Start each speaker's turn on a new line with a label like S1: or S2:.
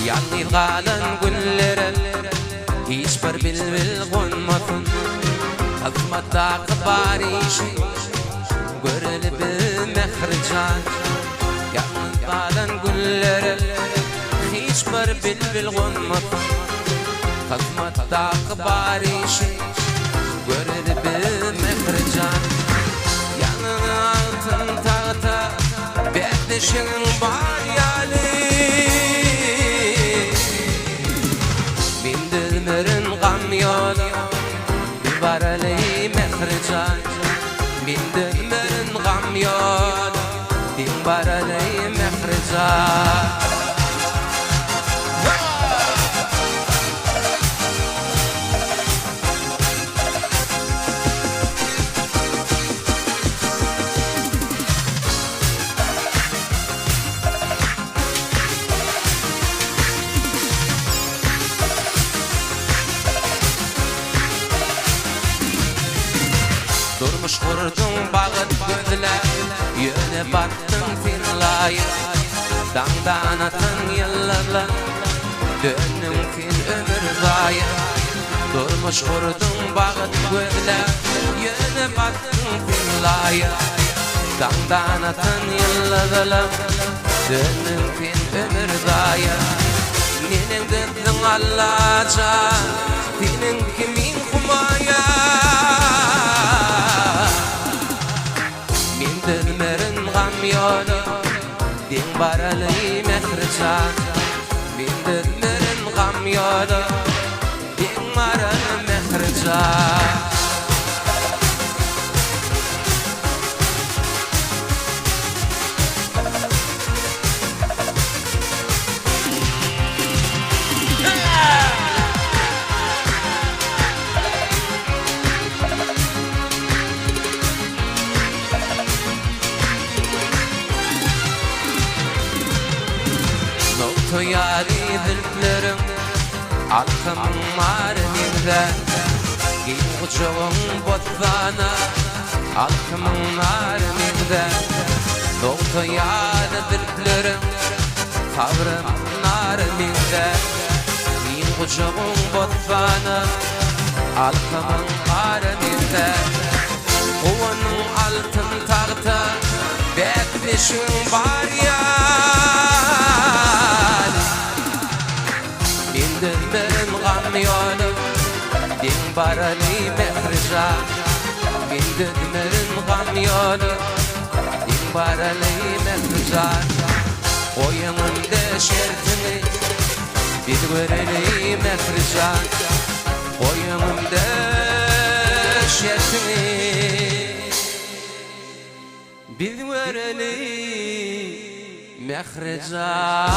S1: Yanlı kalan günlere hiçbir bilbil konmasın. Kızmattaki bari işi göreli bir mehrican. Yanlı kalan günlere hiçbir bilbil konmasın. Kızmattaki bari işi göreli bir mehrican. Yanına altın tahta bekleşin var yali. Bindirmerin gam yolu bir var ali mehrican. Bindirmerin gam yolu bir var ali mehrican. Durmuş kurdun bağıt gözler, yöne battın finlayı. Dağdan atın yıllarla, dönün fin ömür gayı. Durmuş kurdun bağıt gözler, yöne battın finlayı. Dağdan atın yıllarla, dönün fin ömür gayı. Nenen dedin Allah'a, dinin kimin kumaya. Bindirmerin gam yolu din var ali mehrican. Bindirmerin gam yolu din var ali mehrican. Toyari dilplerim aklımın marininde. Giyim uçağın botbana aklımın marininde. Toyari dilplerim sabrım marininde. Giyim uçağın botbana aklımın marininde. Kovanın altın tahta bekleşin var ya. Bindirmerin gam yolu din var ali mehrican. Bindirmerin gam yolu din var ali mehrican. Koyunun de şertini bir göreli mehrican. Koyunun de şertini bir göreli mehrican.